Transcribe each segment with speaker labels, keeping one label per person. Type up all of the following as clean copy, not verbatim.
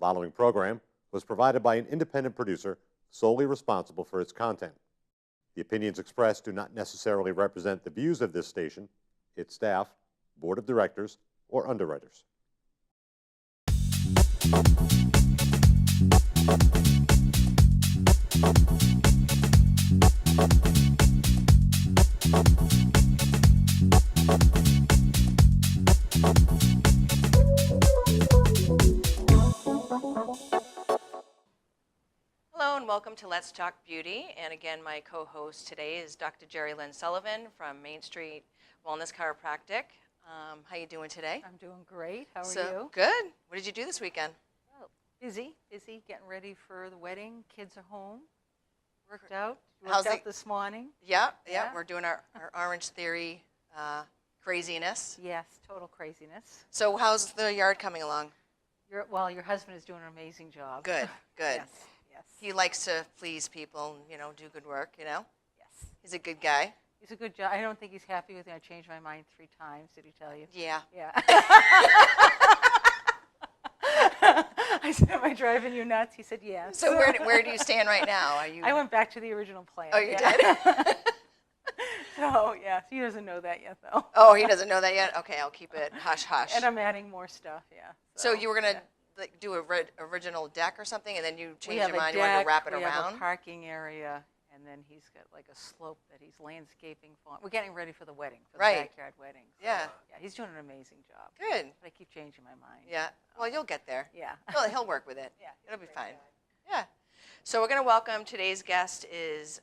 Speaker 1: following program was provided by an independent producer solely responsible for its content. The opinions expressed do not necessarily represent the views of this station, its staff, board of directors, or underwriters.
Speaker 2: Hello and welcome to Let's Talk Beauty. And again, my co-host today is Dr. Jerrilyn Sullivan from Main Street Wellness Chiropractic. How you doing today?
Speaker 3: I'm doing great. How are you?
Speaker 2: Good. What did you do this weekend?
Speaker 3: Oh, busy, getting ready for the wedding. Kids are home. Worked out. Worked out this morning.
Speaker 2: Yeah. We're doing our Orange Theory craziness.
Speaker 3: Yes, total craziness.
Speaker 2: So how's the yard coming along?
Speaker 3: Your husband is doing an amazing job.
Speaker 2: Good.
Speaker 3: Yes.
Speaker 2: He likes to please people and, do good work,
Speaker 3: Yes.
Speaker 2: He's a good guy.
Speaker 3: He's a good job. I don't think he's happy with me. I changed my mind 3 times. Did he tell you?
Speaker 2: Yeah.
Speaker 3: Yeah. I said, am I driving you nuts? He said, yes.
Speaker 2: So where do you stand right now? Are you?
Speaker 3: I went back to the original plan.
Speaker 2: Oh, you did?
Speaker 3: So, yeah, he doesn't know that yet, though.
Speaker 2: Oh, he doesn't know that yet? Okay, I'll keep it hush-hush.
Speaker 3: And I'm adding more stuff, yeah.
Speaker 2: So you were going to do a original deck or something, and then you changed your mind,
Speaker 3: deck,
Speaker 2: you wanted to wrap it
Speaker 3: we
Speaker 2: around?
Speaker 3: have a parking area, and then he's got like a slope that he's landscaping for. We're getting ready for the wedding, for the backyard wedding. So,
Speaker 2: yeah,
Speaker 3: he's doing an amazing job.
Speaker 2: Good.
Speaker 3: But I keep changing my mind.
Speaker 2: Yeah, well, you'll get there.
Speaker 3: Yeah.
Speaker 2: Well, he'll work with it.
Speaker 3: Yeah,
Speaker 2: it'll be fine. Yeah. So we're going to welcome, today's guest is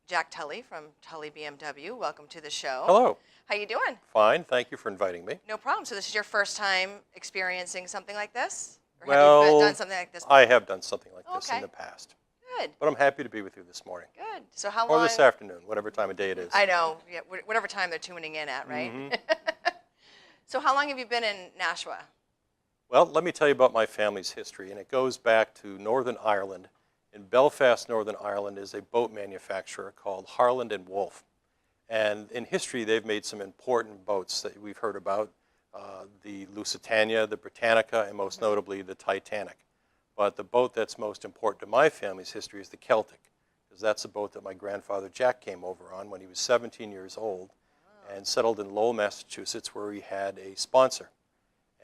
Speaker 2: Jack Tulley from Tulley BMW. Welcome to the show.
Speaker 4: Hello.
Speaker 2: How you doing?
Speaker 4: Fine, thank you for inviting me.
Speaker 2: No problem. So this is your first time experiencing something like this? Or
Speaker 4: Well,
Speaker 2: have you done something like this before?
Speaker 4: I have done something like this
Speaker 2: Okay.
Speaker 4: in the past.
Speaker 2: Good.
Speaker 4: But I'm happy to be with you this morning.
Speaker 2: Good. So how long?
Speaker 4: Or this afternoon, whatever time of day it is.
Speaker 2: I know. Yeah, whatever time they're tuning in at, right?
Speaker 4: Mhm.
Speaker 2: So how long have you been in Nashua?
Speaker 4: Well, let me tell you about my family's history, and it goes back to Northern Ireland. In Belfast, Northern Ireland, is a boat manufacturer called Harland and Wolff. And in history, they've made some important boats that we've heard about. The Lusitania, the Britannica, and most notably the Titanic. But the boat that's most important to my family's history is the Celtic, because that's the boat that my grandfather Jack came over on when he was 17 years old and settled in Lowell, Massachusetts, where he had a sponsor.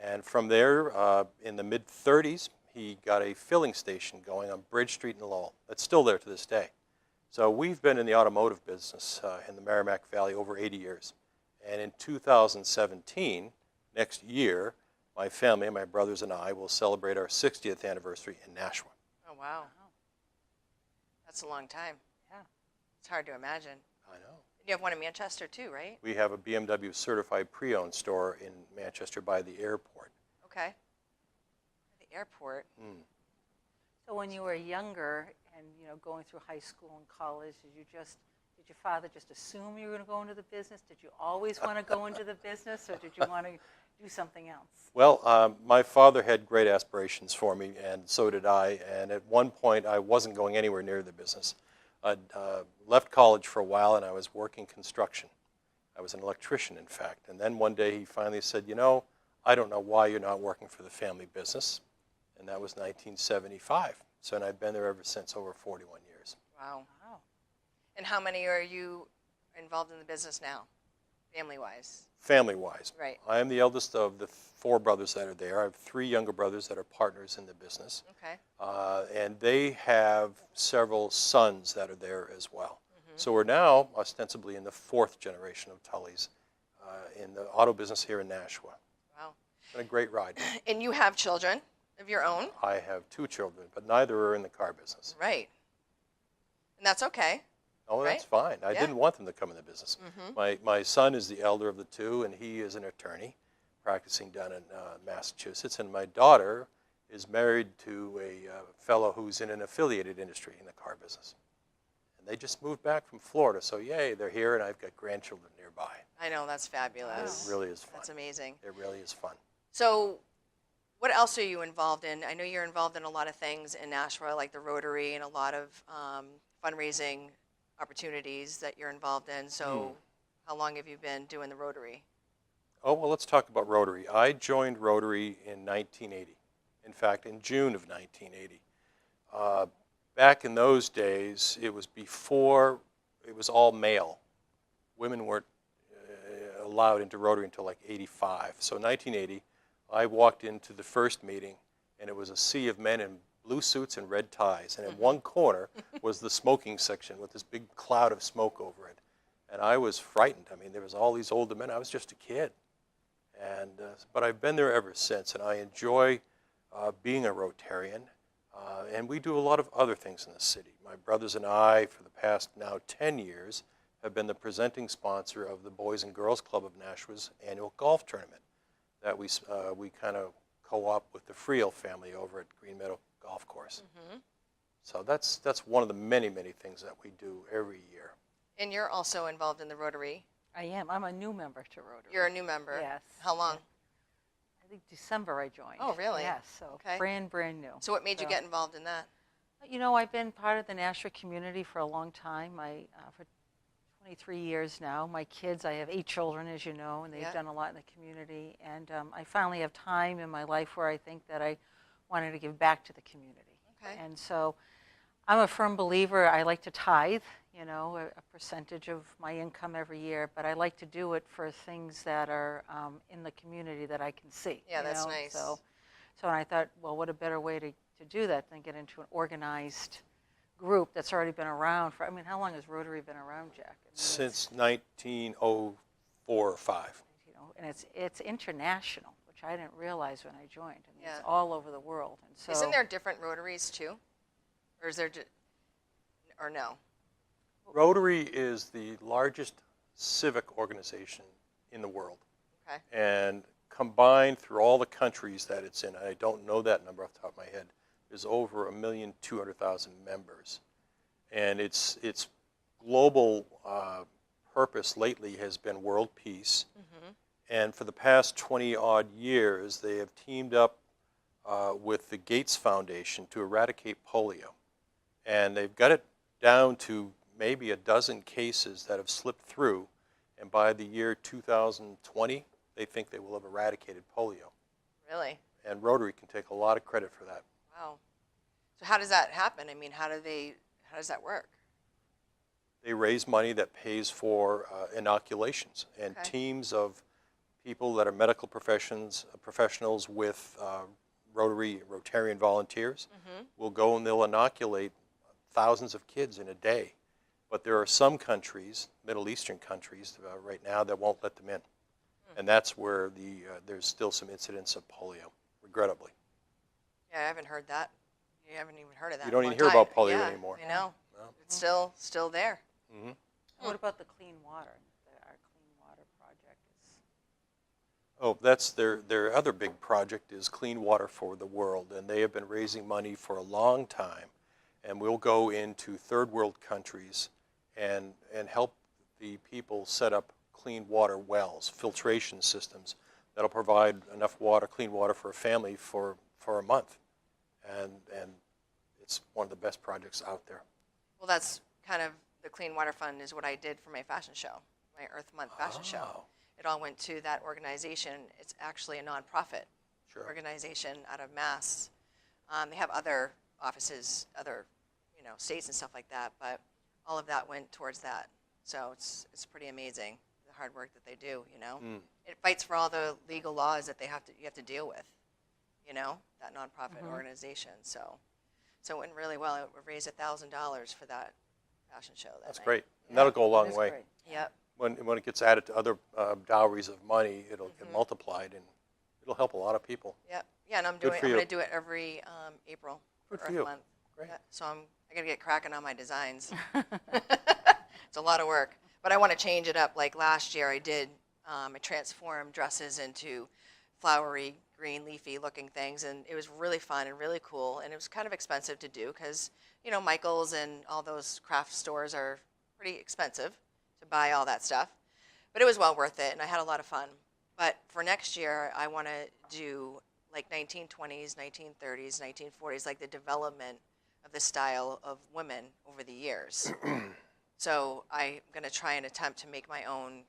Speaker 4: And from there, in the mid-30s, he got a filling station going on Bridge Street in Lowell. That's still there to this day. So we've been in the automotive business in the Merrimack Valley over 80 years. And in 2017, next year, my family, my brothers and I, will celebrate our 60th anniversary in Nashua.
Speaker 2: Oh, wow. That's a long time.
Speaker 3: Yeah.
Speaker 2: It's hard to imagine.
Speaker 4: I know.
Speaker 2: You have one in Manchester too, right?
Speaker 4: We have a BMW certified pre-owned store in Manchester by the airport.
Speaker 2: Okay. The airport.
Speaker 3: So when you were younger and, going through high school and college, did your father just assume you were going to go into the business? Did you always want to go into the business, or did you want to do something else?
Speaker 4: Well, my father had great aspirations for me, and so did I. And at one point, I wasn't going anywhere near the business. I'd left college for a while, and I was working construction. I was an electrician, in fact. And then one day, he finally said, I don't know why you're not working for the family business. And that was 1975. So, and I've been there ever since, over 41 years.
Speaker 2: Wow. And how many are you involved in the business now, family-wise?
Speaker 4: Family-wise.
Speaker 2: Right.
Speaker 4: I am the eldest of the 4 brothers that are there. I have 3 younger brothers that are partners in the business.
Speaker 2: Okay.
Speaker 4: And they have several sons that are there as well. So we're now ostensibly in the 4th generation of Tulleys in the auto business here in Nashua.
Speaker 2: Wow.
Speaker 4: It's been a great ride.
Speaker 2: And you have children of your own?
Speaker 4: I have 2 children, but neither are in the car business.
Speaker 2: Right. And that's okay.
Speaker 4: Oh,
Speaker 2: Right?
Speaker 4: that's fine. I
Speaker 2: Yeah.
Speaker 4: didn't want them to come in the business. My son is the elder of the 2, and he is an attorney practicing down in Massachusetts. And my daughter is married to a fellow who's in an affiliated industry in the car business. And they just moved back from Florida, so yay, they're here, and I've got grandchildren nearby.
Speaker 2: I know, that's fabulous.
Speaker 4: It really is fun.
Speaker 2: That's amazing.
Speaker 4: It really is fun.
Speaker 2: So what else are you involved in? I know you're involved in a lot of things in Nashua, like the Rotary and a lot of fundraising opportunities that you're involved in. So how long have you been doing the Rotary?
Speaker 4: Oh, well, let's talk about Rotary. I joined Rotary in 1980. in fact, in June of 1980. Back in those days, it was before it was all male. Women weren't allowed into Rotary until like 85. So in 1980, I walked into the first meeting, and it was a sea of men in blue suits and red ties. And in one corner was the smoking section with this big cloud of smoke over it. And I was frightened. I mean, there was all these older men. I was just a kid. But I've been there ever since, and I enjoy being a Rotarian. And we do a lot of other things in the city. My brothers and I, for the past now 10 years, have been the presenting sponsor of the Boys and Girls Club of Nashua's annual golf tournament that we kind of co-op with the Friel family over at Green Meadow Golf Course. So that's one of the many, many things that we do every year.
Speaker 2: And you're also involved in the Rotary.
Speaker 3: I am. I'm a new member to Rotary.
Speaker 2: You're a new member?
Speaker 3: Yes.
Speaker 2: How long?
Speaker 3: I think December I joined.
Speaker 2: Oh, really?
Speaker 3: Yes, so
Speaker 2: Okay.
Speaker 3: brand new.
Speaker 2: So what made you get involved in that?
Speaker 3: You know, I've been part of the Nashua community for a long time. For 23 years now. My kids, I have 8 children, as you know, and they've
Speaker 2: Yeah.
Speaker 3: done a lot in the community. And I finally have time in my life where I think that I wanted to give back to the community.
Speaker 2: Okay.
Speaker 3: And so I'm a firm believer. I like to tithe, you know, a percentage of my income every year, but I like to do it for things that are in the community that I can see.
Speaker 2: Yeah,
Speaker 3: you
Speaker 2: that's
Speaker 3: know?
Speaker 2: nice.
Speaker 3: So I thought, well, what a better way to do that than get into an organized group that's already been around for, I mean, how long has Rotary been around, Jack? I mean,
Speaker 4: Since 1904 or 5.
Speaker 3: you know, and it's international, which I didn't realize when I joined. I mean,
Speaker 2: Yeah.
Speaker 3: it's all over the world. And so,
Speaker 2: Isn't there different Rotaries too? Or is there, or no?
Speaker 4: Rotary is the largest civic organization in the world.
Speaker 2: Okay.
Speaker 4: And combined through all the countries that it's in, I don't know that number off the top of my head, there's over 1,200,000 members. And its global purpose lately has been world peace. And for the past 20-odd years, they have teamed up with the Gates Foundation to eradicate polio. And they've got it down to maybe a dozen cases that have slipped through. And by the year 2020, they think they will have eradicated polio.
Speaker 2: Really?
Speaker 4: And Rotary can take a lot of credit for that.
Speaker 2: Wow. So how does that happen? I mean, how does that work?
Speaker 4: They raise money that pays for inoculations, and
Speaker 2: Okay.
Speaker 4: teams of people that are medical professionals with Rotarian volunteers will go and they'll inoculate thousands of kids in a day. But there are some countries, Middle Eastern countries, right now that won't let them in. And that's where there's still some incidents of polio, regrettably.
Speaker 2: Yeah, I haven't heard that. You haven't even heard of that.
Speaker 4: You don't
Speaker 2: in a
Speaker 4: even
Speaker 2: long
Speaker 4: hear about
Speaker 2: time.
Speaker 4: polio
Speaker 2: Yeah,
Speaker 4: anymore.
Speaker 2: I know.
Speaker 4: No.
Speaker 2: It's still there.
Speaker 3: what about the clean water? Our clean water project is.
Speaker 4: Oh, that's their other big project is Clean Water for the World, and they have been raising money for a long time, and we'll go into third world countries and help the people set up clean water wells, filtration systems that'll provide enough water, clean water for a family for a month, and it's one of the best projects out there.
Speaker 2: Well, that's kind of the Clean Water Fund is what I did for my fashion show, my Earth Month fashion show.
Speaker 4: Oh.
Speaker 2: It all went to that organization. It's actually a nonprofit organization out of Mass. They have other offices, other states and stuff like that, but all of that went towards that. So it's pretty amazing the hard work that they do. It fights for all the legal laws that you have to deal with. That nonprofit organization. So it went really well. It raised $1,000 for that fashion show.
Speaker 4: That's great. And that'll go a long
Speaker 3: That is
Speaker 4: way.
Speaker 3: great.
Speaker 2: Yep.
Speaker 4: When it gets added to other dowries of money, it'll get multiplied, and it'll help a lot of people.
Speaker 2: Yep. Yeah, and I'm
Speaker 4: Good for
Speaker 2: going to
Speaker 4: you.
Speaker 2: do it every April
Speaker 4: Good
Speaker 2: for
Speaker 4: for
Speaker 2: Earth
Speaker 4: you.
Speaker 2: Month.
Speaker 4: Great.
Speaker 2: Yeah, so I got to get cracking on my designs. It's a lot of work, but I want to change it up. Like last year, I did. I transformed dresses into flowery, green, leafy looking things, and it was really fun and really cool. And it was kind of expensive to do because Michael's and all those craft stores are pretty expensive to buy all that stuff. But it was well worth it, and I had a lot of fun. But for next year, I want to do like 1920s, 1930s, 1940s, like the development of the style of women over the years. So I'm going to try and attempt to make my own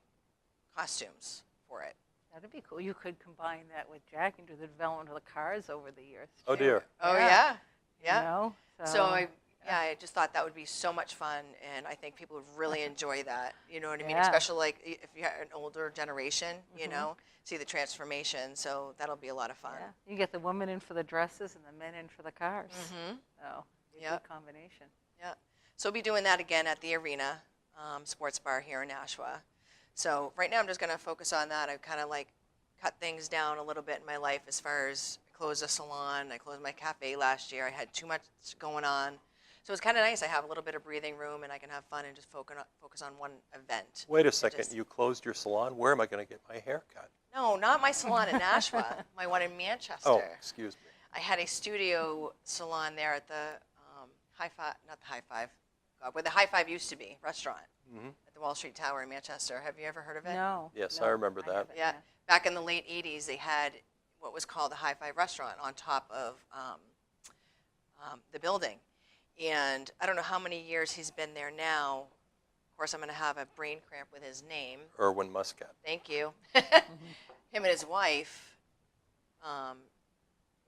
Speaker 2: costumes for it.
Speaker 3: That'd be cool. You could combine that with Jack and do the development of the cars over the years.
Speaker 4: Oh,
Speaker 3: too.
Speaker 4: dear.
Speaker 2: Oh,
Speaker 3: Yeah.
Speaker 2: yeah.
Speaker 3: You
Speaker 2: Yeah.
Speaker 3: know?
Speaker 2: So I just thought that would be so much fun, and I think people would really enjoy that. You know what I mean?
Speaker 3: Yeah.
Speaker 2: Especially like if you have an older generation, you know, see the transformation. So that'll be a lot of fun.
Speaker 3: Yeah. You get the women in for the dresses and the men in for the cars.
Speaker 2: Mm-hmm.
Speaker 3: So, it's a
Speaker 2: Yep.
Speaker 3: good combination.
Speaker 2: Yeah. So we'll be doing that again at the Arena Sports Bar here in Nashua. So right now I'm just going to focus on that. I've kind of like cut things down a little bit in my life as far as I closed the salon. I closed my cafe last year. I had too much going on. So it's kind of nice. I have a little bit of breathing room and I can have fun and just focus on one event.
Speaker 4: Wait a second.
Speaker 2: just-
Speaker 4: You closed your salon? Where am I going to get my hair cut?
Speaker 2: No, not my salon in Nashua. My one in Manchester.
Speaker 4: Oh, excuse me.
Speaker 2: I had a studio salon there at the High Five, not the High Five, where the High Five used to be, restaurant at the Wall Street Tower in Manchester. Have you ever heard of it?
Speaker 3: No.
Speaker 4: Yes,
Speaker 3: no,
Speaker 4: I remember that.
Speaker 3: haven't,
Speaker 2: Yeah. Back in the late 80s, they had what was called the High Five restaurant on top of the building. And I don't know how many years he's been there now. Of course, I'm going to have a brain cramp with his name.
Speaker 4: Irwin Muscat.
Speaker 2: Thank you. Him and his wife,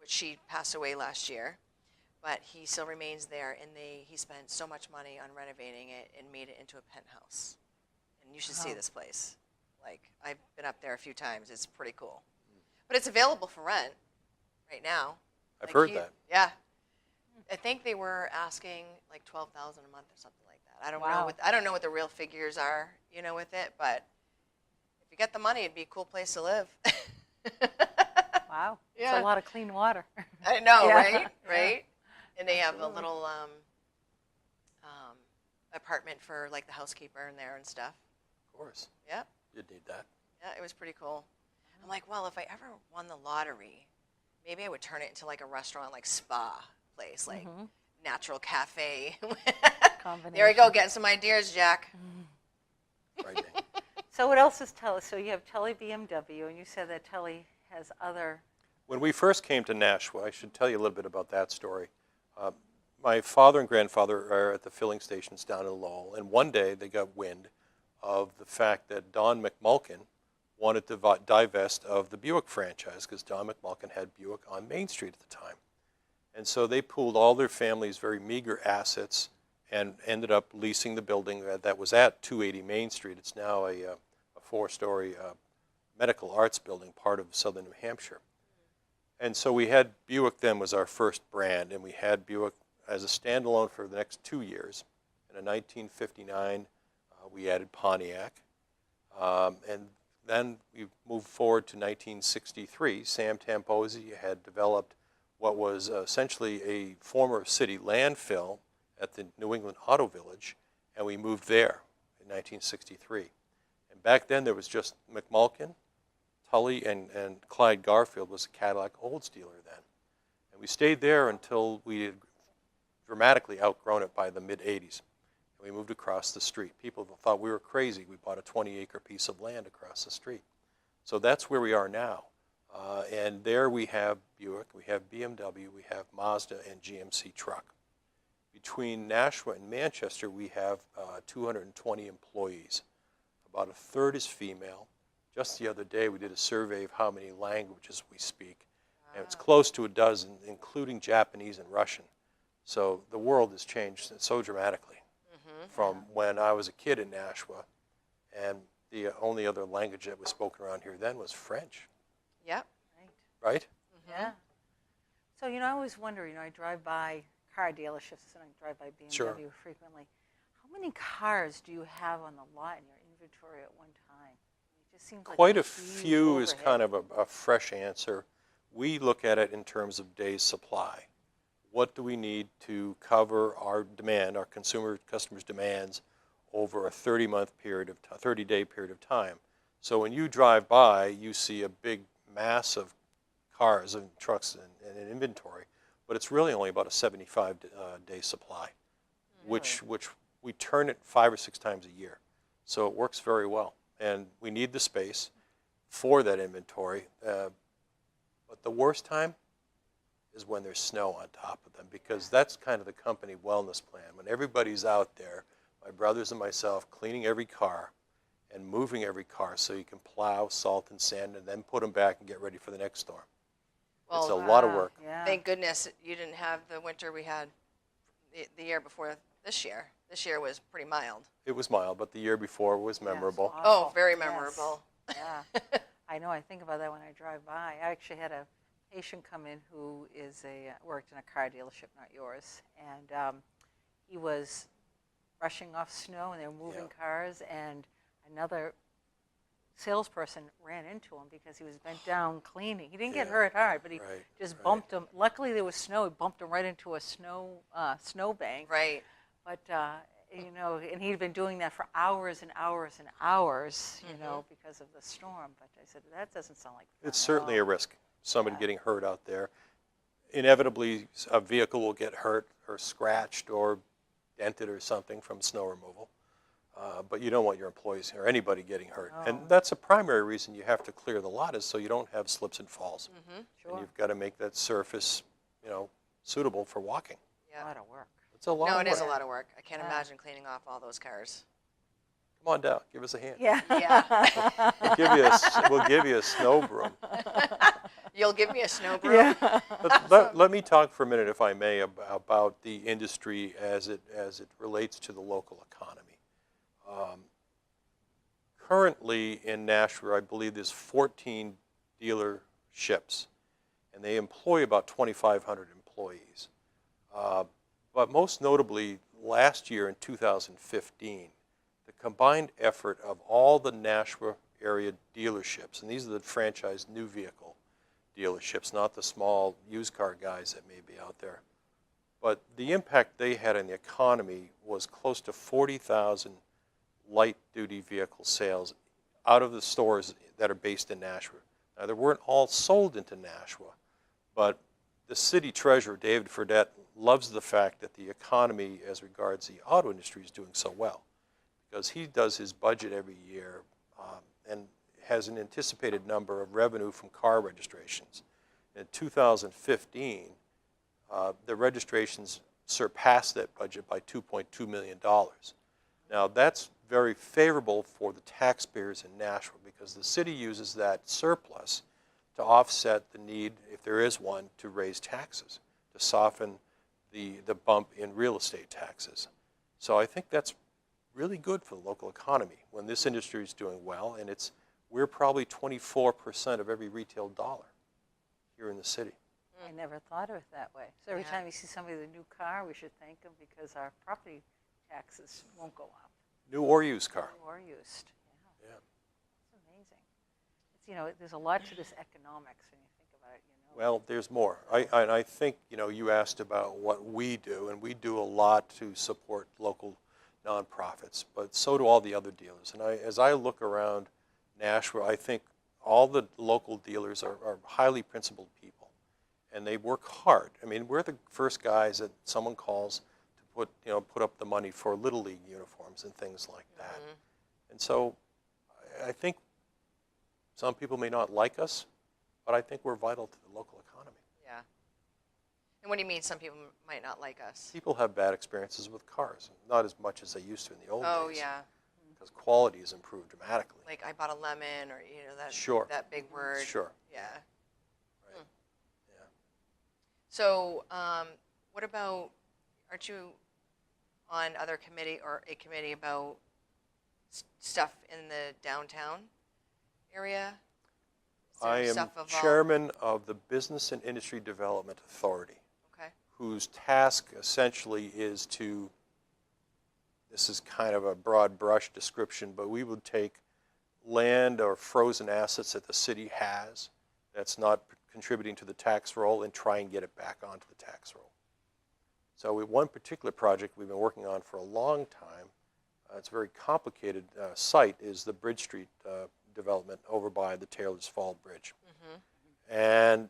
Speaker 2: which she passed away last year, but he still remains there, and he spent so much money on renovating it and made it into a penthouse. And you should see
Speaker 3: Wow.
Speaker 2: this place. Like, I've been up there a few times. It's pretty cool. But it's available for rent right now.
Speaker 4: I've
Speaker 2: Like,
Speaker 4: heard that.
Speaker 2: Yeah. I think they were asking like $12,000 a month or something like that. I don't know.
Speaker 3: Wow.
Speaker 2: I don't know what the real figures are, you know, with it. But if you get the money, it'd be a cool place to live.
Speaker 3: Wow.
Speaker 2: Yeah.
Speaker 3: It's a lot of clean water.
Speaker 2: I know,
Speaker 3: Yeah.
Speaker 2: right?
Speaker 3: Yeah.
Speaker 2: Right. And they have a
Speaker 3: Absolutely.
Speaker 2: little apartment for like the housekeeper in there and stuff.
Speaker 4: Of course.
Speaker 2: Yeah.
Speaker 4: You'd need that.
Speaker 2: Yeah, it was pretty cool. I'm like, well, if I ever won the lottery, maybe I would turn it into like a restaurant, like spa place, like natural cafe.
Speaker 3: Combination.
Speaker 2: There we go, getting some ideas, Jack.
Speaker 4: Frightening.
Speaker 3: So what else is Tulley? So you have Tulley BMW, and you said that Tulley has other.
Speaker 4: When we first came to Nashua, I should tell you a little bit about that story. My father and grandfather are at the filling stations down in Lowell, and one day they got wind of the fact that Don McMulkin wanted to divest of the Buick franchise because Don McMulkin had Buick on Main Street at the time. And so they pooled all their family's very meager assets and ended up leasing the building that was at 280 Main Street. It's now a four-story medical arts building, part of southern New Hampshire. And so we had Buick then was our first brand, and we had Buick as a standalone for the next 2 years. And in 1959, we added Pontiac. And then we moved forward to 1963. Sam Tamposi had developed what was essentially a former city landfill at the New England Auto Village, and we moved there in 1963. And back then there was just McMulkin, Tulley, and Clyde Garfield was a Cadillac Olds dealer then. And we stayed there until we had dramatically outgrown it by the mid-'80s. And we moved across the street. People thought we were crazy. We bought a 20-acre piece of land across the street. So that's where we are now. And there we have Buick, we have BMW, we have Mazda, and GMC truck. Between Nashua and Manchester, we have 220 employees. About a third is female. Just the other day, we did a survey of how many languages we speak. And it's close to a dozen, including Japanese and Russian. So the world has changed so dramatically from when I was a kid in Nashua. And the only other language that was spoken around here then was French,
Speaker 2: Yep.
Speaker 3: Right.
Speaker 4: right?
Speaker 3: Yeah. So, I always wonder, I drive by car dealerships and I drive by BMW
Speaker 4: Sure.
Speaker 3: frequently. How many cars do you have on the lot in your inventory at one time? It just seems like
Speaker 4: Quite a
Speaker 3: huge
Speaker 4: few is
Speaker 3: overhead.
Speaker 4: kind of a fresh answer. We look at it in terms of days supply. What do we need to cover our demand, our customers' demands over a 30-day period of time? So when you drive by, you see a big mass of cars and trucks and an inventory, but it's really only about a 75-day supply, which we turn it 5 or 6 times a year. So it works very well, and we need the space for that inventory. But the worst time is when there's snow on top of them, because that's kind of the company wellness plan. When everybody's out there, my brothers and myself, cleaning every car, and moving every car so you can plow, salt, and sand, and then put them back and get ready for the next storm. It's a
Speaker 2: Well,
Speaker 4: lot of work.
Speaker 3: Yeah.
Speaker 2: thank goodness you didn't have the winter we had the year before this year. This year was pretty mild.
Speaker 4: It was mild, but the year before was memorable.
Speaker 3: Yes,
Speaker 2: Oh,
Speaker 3: awful.
Speaker 2: very
Speaker 3: Yes.
Speaker 2: memorable.
Speaker 3: Yeah, I know. I think about that when I drive by. I actually had a patient come in who worked in a car dealership, not yours, and he was brushing off snow, and they were moving cars, and another salesperson ran into him because he was bent down cleaning. He didn't get hurt hard, but he just bumped him. Luckily, there was snow. He bumped him right into a snow bank.
Speaker 2: Right.
Speaker 3: But you know, and he'd been doing that for hours and hours and hours, you know, because of the storm. But I said, that doesn't sound like fun
Speaker 4: It's
Speaker 3: at
Speaker 4: certainly
Speaker 3: all.
Speaker 4: a risk, somebody getting hurt out there. Inevitably, a vehicle will get hurt or scratched or dented or something from snow removal. But you don't want your employees or anybody getting hurt.
Speaker 3: No.
Speaker 4: And that's a primary reason you have to clear the lot, is so you don't have slips and falls.
Speaker 3: Sure.
Speaker 4: And you've got to make that surface, you know, suitable for walking.
Speaker 3: A
Speaker 2: Yeah.
Speaker 3: lot of work.
Speaker 4: It's a lot
Speaker 2: No,
Speaker 4: of
Speaker 2: it
Speaker 4: work.
Speaker 2: is a lot of work. I can't
Speaker 3: Yeah.
Speaker 2: imagine cleaning off all those cars.
Speaker 4: Come on down, give us a hand.
Speaker 3: Yeah.
Speaker 2: Yeah.
Speaker 4: We'll give you a snow broom.
Speaker 2: You'll give me a snow broom?
Speaker 3: Yeah.
Speaker 4: But let me talk for a minute, if I may, about the industry as it relates to the local economy. Currently in Nashua, I believe there's 14 dealerships, and they employ about 2,500 employees. But most notably, last year in 2015, the combined effort of all the Nashua area dealerships, and these are the franchised new vehicle dealerships, not the small used car guys that may be out there, but the impact they had on the economy was close to 40,000 light-duty vehicle sales out of the stores that are based in Nashua. Now, they weren't all sold into Nashua, but the city treasurer, David Fredette, loves the fact that the economy as regards the auto industry is doing so well, because he does his budget every year and has an anticipated number of revenue from car registrations. In 2015, the registrations surpassed that budget by $2.2 million. Now, that's very favorable for the taxpayers in Nashua, because the city uses that surplus to offset the need, if there is one, to raise taxes, to soften the bump in real estate taxes. So I think that's really good for the local economy when this industry is doing well, and we're probably 24% of every retail dollar here in the city.
Speaker 3: I never thought of it that way. So every
Speaker 2: Yeah.
Speaker 3: time you see somebody with a new car, we should thank them because our property taxes won't go up.
Speaker 4: New or used car.
Speaker 3: Or used. Yeah.
Speaker 4: Yeah.
Speaker 3: It's amazing. It's, you know, there's a lot to this economics when you think about it, you know.
Speaker 4: Well, there's more. I think, you know, you asked about what we do, and we do a lot to support local nonprofits, but so do all the other dealers. And as I look around Nashua, I think all the local dealers are highly principled people, and they work hard. I mean, we're the first guys that someone calls to put up the money for Little League uniforms and things like that. And so I think some people may not like us, but I think we're vital to the local economy.
Speaker 2: Yeah. And what do you mean some people might not like us?
Speaker 4: People have bad experiences with cars, not as much as they used to in the old
Speaker 2: Oh,
Speaker 4: days.
Speaker 2: yeah.
Speaker 4: Because quality has improved dramatically.
Speaker 2: Like I bought a lemon, or, you know,
Speaker 4: Sure.
Speaker 2: that big word.
Speaker 4: Sure.
Speaker 2: Yeah.
Speaker 4: Right. Yeah.
Speaker 2: So what about, aren't you on other committee or a committee about stuff in the downtown area? Is there
Speaker 4: I am
Speaker 2: stuff evolved?
Speaker 4: chairman of the Business and Industry Development Authority,
Speaker 2: Okay.
Speaker 4: whose task essentially is to, this is kind of a broad brush description, but we would take land or frozen assets that the city has that's not contributing to the tax roll and try and get it back onto the tax roll. So one particular project we've been working on for a long time, it's a very complicated site, is the Bridge Street development over by the Taylor's Fall Bridge. And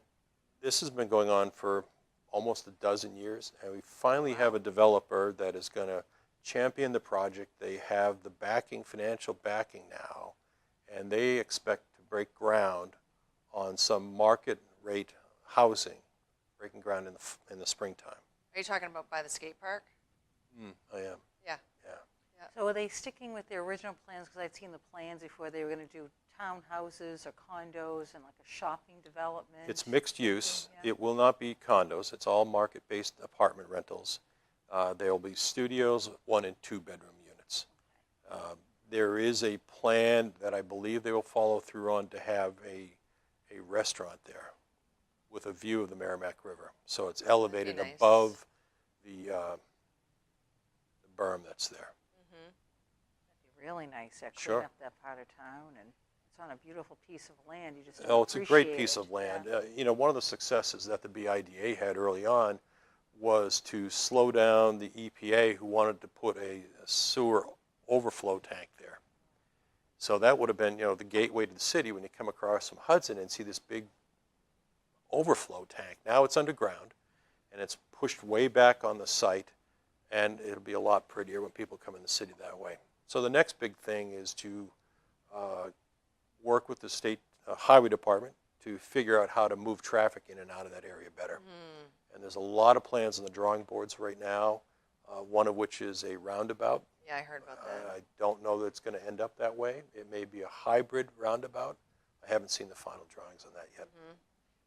Speaker 4: this has been going on for almost a dozen years, and we finally have a developer that is going to champion the project. They have the backing, financial backing now, and they expect to break ground on some market rate housing, breaking ground in the springtime.
Speaker 2: Are you talking about by the skate park?
Speaker 4: I am.
Speaker 2: Yeah.
Speaker 4: Yeah.
Speaker 2: Yeah.
Speaker 3: So are they sticking with their original plans? Because I'd seen the plans before they were going to do townhouses or condos and like a shopping development.
Speaker 4: It's mixed use.
Speaker 3: Yeah.
Speaker 4: It will not be condos. It's all market-based apartment rentals. There will be studios, 1 and 2 bedroom units. There is a plan that I believe they will follow through on to have a restaurant there with a view of the Merrimack River. So it's elevated
Speaker 2: nice.
Speaker 4: above the berm that's there.
Speaker 3: That'd be really nice. Yeah,
Speaker 4: Sure.
Speaker 3: clean up that part of town, and it's on a beautiful piece of land. You just don't
Speaker 4: Oh, it's a great
Speaker 3: appreciate
Speaker 4: piece
Speaker 3: it.
Speaker 4: of land.
Speaker 3: Yeah.
Speaker 4: You know, one of the successes that the BIDA had early on was to slow down the EPA, who wanted to put a sewer overflow tank there. So that would have been, you know, the gateway to the city when you come across from Hudson and see this big overflow tank. Now it's underground, and it's pushed way back on the site, and it'll be a lot prettier when people come in the city that way. So the next big thing is to work with the state highway department to figure out how to move traffic in and out of that area better. And there's a lot of plans on the drawing boards right now, one of which is a roundabout.
Speaker 2: Yeah, I heard about that.
Speaker 4: I don't know that it's going to end up that way. It may be a hybrid roundabout. I haven't seen the final drawings on that yet.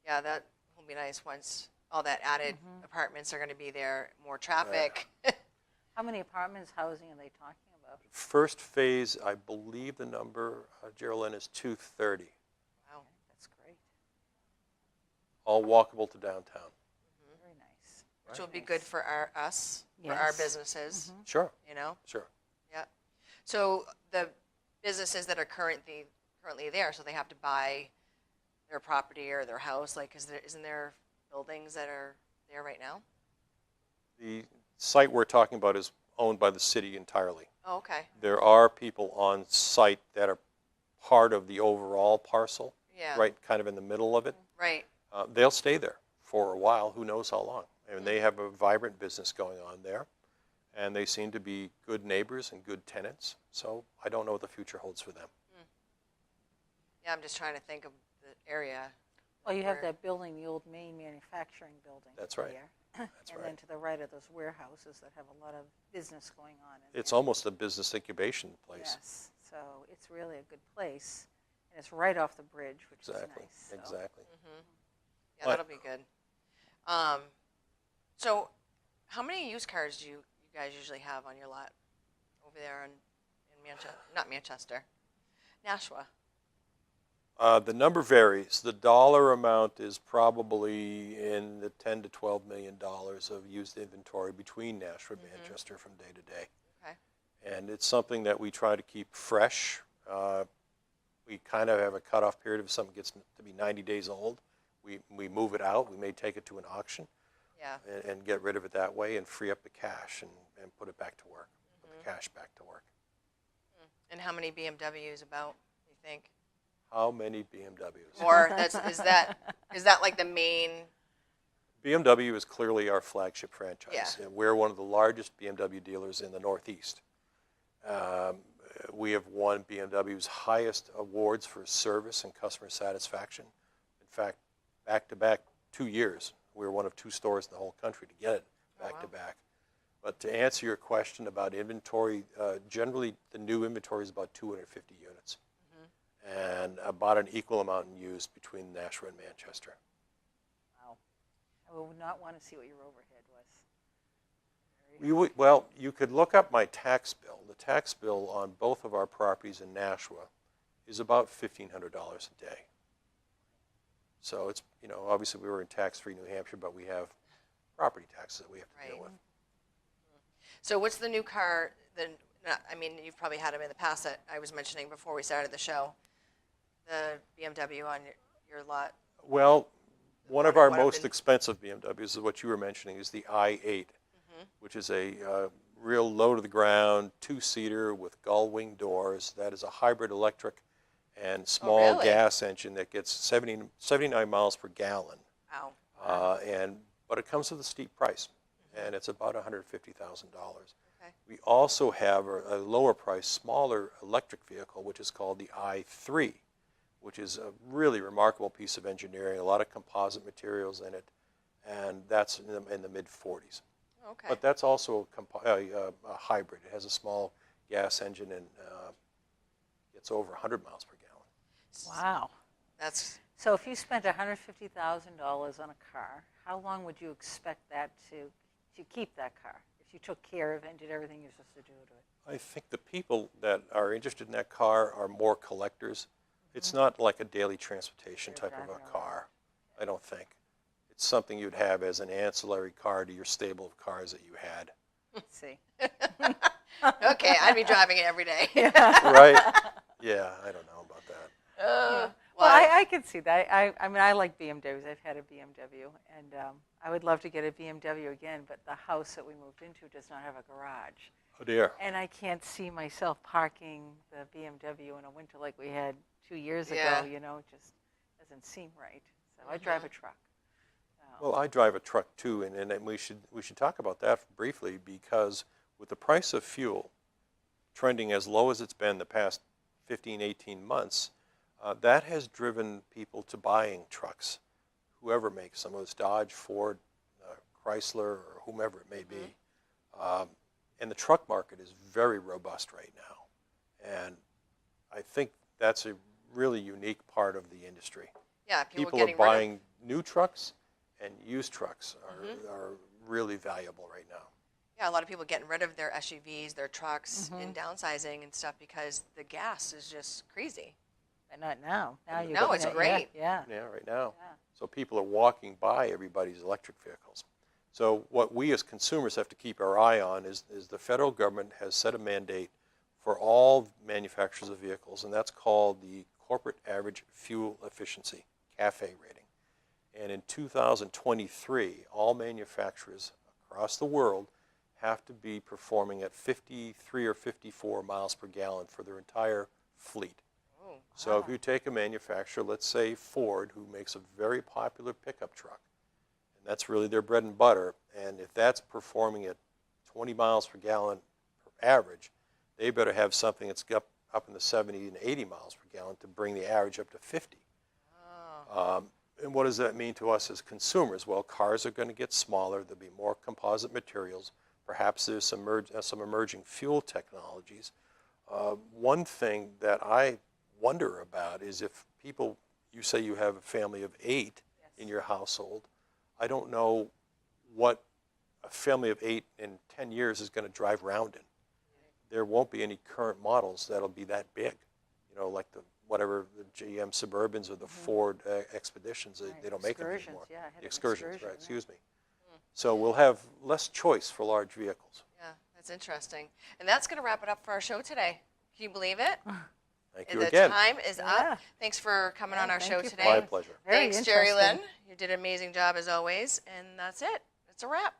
Speaker 2: Yeah, that will be nice once all that added apartments are going to be there, more traffic.
Speaker 3: How many apartments, housing are they talking about?
Speaker 4: First phase, I believe the number, Jerrilyn, is 230,
Speaker 2: Wow.
Speaker 3: That's great.
Speaker 4: all walkable to downtown.
Speaker 3: Very nice.
Speaker 2: Which will be good for us, for our
Speaker 3: Yes.
Speaker 2: businesses,
Speaker 4: Sure,
Speaker 2: you know?
Speaker 4: sure.
Speaker 2: Yeah. So the businesses that are currently there, so they have to buy their property or their house, like, isn't there buildings that are there right now?
Speaker 4: The site we're talking about is owned by the city entirely.
Speaker 2: Oh, okay.
Speaker 4: There are people on site that are part of the overall parcel,
Speaker 2: Yeah.
Speaker 4: right kind of in the middle of it.
Speaker 2: Right.
Speaker 4: They'll stay there for a while, who knows how long. And they have a vibrant business going on there, and they seem to be good neighbors and good tenants. So I don't know what the future holds for them.
Speaker 2: Yeah, I'm just trying to think of the area.
Speaker 3: Well, you have
Speaker 2: Where-
Speaker 3: that building, the old main manufacturing building.
Speaker 4: That's right.
Speaker 3: There.
Speaker 4: That's
Speaker 3: And
Speaker 4: right.
Speaker 3: then to the right are those warehouses that have a lot of business going on in
Speaker 4: It's
Speaker 3: there.
Speaker 4: almost a business incubation place.
Speaker 3: Yes, so it's really a good place, and it's right off the bridge, which
Speaker 4: Exactly,
Speaker 3: is nice. So.
Speaker 4: exactly.
Speaker 2: Yeah,
Speaker 4: But-
Speaker 2: that'll be good. So how many used cars do you guys usually have on your lot over there in Manchester? Not Manchester, Nashua.
Speaker 4: The number varies. The dollar amount is probably in the $10 to $12 million of used inventory between Nashua and Manchester from day to day.
Speaker 2: Okay.
Speaker 4: And it's something that we try to keep fresh. We kind of have a cutoff period. If something gets to be 90 days old, we move it out. We may take it to an auction
Speaker 2: Yeah.
Speaker 4: and get rid of it that way and free up the cash and put it back to work, put the cash back to work.
Speaker 2: And how many BMWs about, you think?
Speaker 4: How many BMWs?
Speaker 2: Or is that like the main?
Speaker 4: BMW is clearly our flagship franchise.
Speaker 2: Yeah.
Speaker 4: And we're one of the largest BMW dealers in the Northeast. We have won BMW's highest awards for service and customer satisfaction. In fact, back-to-back 2 years, we were one of 2 stores in the whole country to get it back-to-back. But to answer your question about inventory, generally the new inventory is about 250 units. And about an equal amount in use between Nashua and Manchester.
Speaker 3: Wow. I would not want to see what your overhead was.
Speaker 4: Well, you could look up my tax bill. The tax bill on both of our properties in Nashua is about $1,500 a day. So it's, you know, obviously we were in tax-free New Hampshire, but we have property taxes that we have to deal
Speaker 2: Right.
Speaker 4: with.
Speaker 2: So what's the new car? I mean, you've probably had them in the past that I was mentioning before we started the show. The BMW on your lot.
Speaker 4: Well, one of
Speaker 2: What-
Speaker 4: our
Speaker 2: what have
Speaker 4: most
Speaker 2: been-
Speaker 4: expensive BMWs is what you were mentioning, is the i8, which is a real low-to-the-ground 2-seater with gull-wing doors. That is a hybrid electric and small
Speaker 2: really?
Speaker 4: gas engine that gets 79 miles per gallon.
Speaker 2: Ow.
Speaker 4: But it comes with a steep price, and it's about $150,000.
Speaker 2: Okay.
Speaker 4: We also have a lower price, smaller electric vehicle, which is called the i3, which is a really remarkable piece of engineering, a lot of composite materials in it, and that's in the mid-40s.
Speaker 2: Okay.
Speaker 4: But that's also a hybrid. It has a small gas engine and gets over 100 miles per gallon.
Speaker 3: Wow.
Speaker 2: That's,
Speaker 3: So if you spent $150,000 on a car, how long would you expect that to keep that car? If you took care of it and did everything you're supposed to do to it?
Speaker 4: I think the people that are interested in that car are more collectors. It's not like a daily transportation
Speaker 3: They're
Speaker 4: type of
Speaker 3: driving
Speaker 4: a car, I don't think. It's something you'd have as an ancillary car to your stable of cars that you had.
Speaker 3: Let's see.
Speaker 2: okay, I'd be driving it every day.
Speaker 4: Right? Yeah, I don't know about that.
Speaker 3: Well,
Speaker 2: Why?
Speaker 3: I could see that. I mean, I like BMWs. I've had a BMW, and I would love to get a BMW again, but the house that we moved into does not have a garage.
Speaker 4: Oh dear.
Speaker 3: And I can't see myself parking the BMW in a winter like we had 2 years
Speaker 2: Yeah.
Speaker 3: ago, you know, it just doesn't seem right. So I drive a truck.
Speaker 4: Well, I drive a truck too, and we should talk about that briefly, because with the price of fuel trending as low as it's been the past 15, 18 months, that has driven people to buying trucks, whoever makes them, whether it's Dodge, Ford, Chrysler, or whomever it may be. And the truck market is very robust right now. And I think that's a really unique part of the industry.
Speaker 2: Yeah, people
Speaker 4: People
Speaker 2: getting
Speaker 4: are buying new trucks, and used trucks are really valuable right now.
Speaker 2: Yeah, a lot of people getting rid of their SUVs, their trucks, and downsizing and stuff because the gas is just crazy.
Speaker 3: But not now. Now you
Speaker 2: No, it's great.
Speaker 3: Yeah.
Speaker 4: Yeah, right now.
Speaker 3: Yeah.
Speaker 4: So people are walking by everybody's electric vehicles. So what we as consumers have to keep our eye on is the federal government has set a mandate for all manufacturers of vehicles, and that's called the Corporate Average Fuel Efficiency, CAFE rating. And in 2023, all manufacturers across the world have to be performing at 53 or 54 miles per gallon for their entire fleet.
Speaker 2: Oh,
Speaker 4: So if you take a manufacturer, let's say Ford, who makes a very popular pickup truck, and that's really their bread and butter, and if that's performing at 20 miles per gallon per average, they better have something that's up in the 70 and 80 miles per gallon to bring the average up to 50. And what does that mean to us as consumers? Well, cars are going to get smaller. There'll be more composite materials. Perhaps there's some emerging fuel technologies. One thing that I wonder about is if people, you say you have a family of 8 in your household, I don't know what a family of 8 in 10 years is going to drive around in. There won't be any current models that'll be that big, you know, like the GM Suburbans or the Ford Expeditions. They don't make them
Speaker 3: Excursions,
Speaker 4: anymore.
Speaker 3: yeah, I had
Speaker 4: The
Speaker 3: an
Speaker 4: Excursions,
Speaker 3: Excursion,
Speaker 4: right,
Speaker 3: yeah.
Speaker 4: excuse me. So we'll have less choice for large vehicles.
Speaker 2: yeah, that's interesting. And that's going to wrap it up for our show today. Can you believe it?
Speaker 4: Thank you
Speaker 2: The
Speaker 4: again.
Speaker 2: time is
Speaker 3: Yeah.
Speaker 2: up. Thanks for coming on our
Speaker 3: thank
Speaker 2: show
Speaker 3: you for
Speaker 2: today.
Speaker 4: My pleasure.
Speaker 3: Very
Speaker 2: Thanks,
Speaker 3: interesting.
Speaker 2: Jerrilyn. You did an amazing job as always. And that's it. It's a wrap.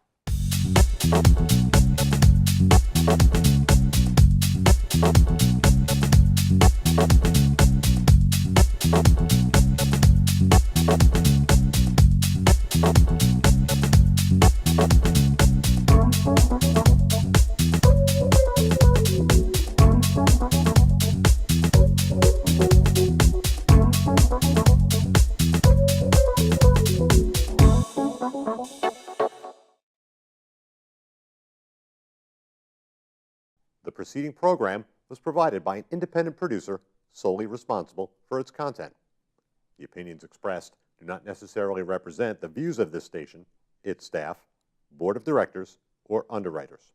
Speaker 1: The preceding program was provided by an independent producer solely responsible for its content. The opinions expressed do not necessarily represent the views of this station, its staff, board of directors, or underwriters.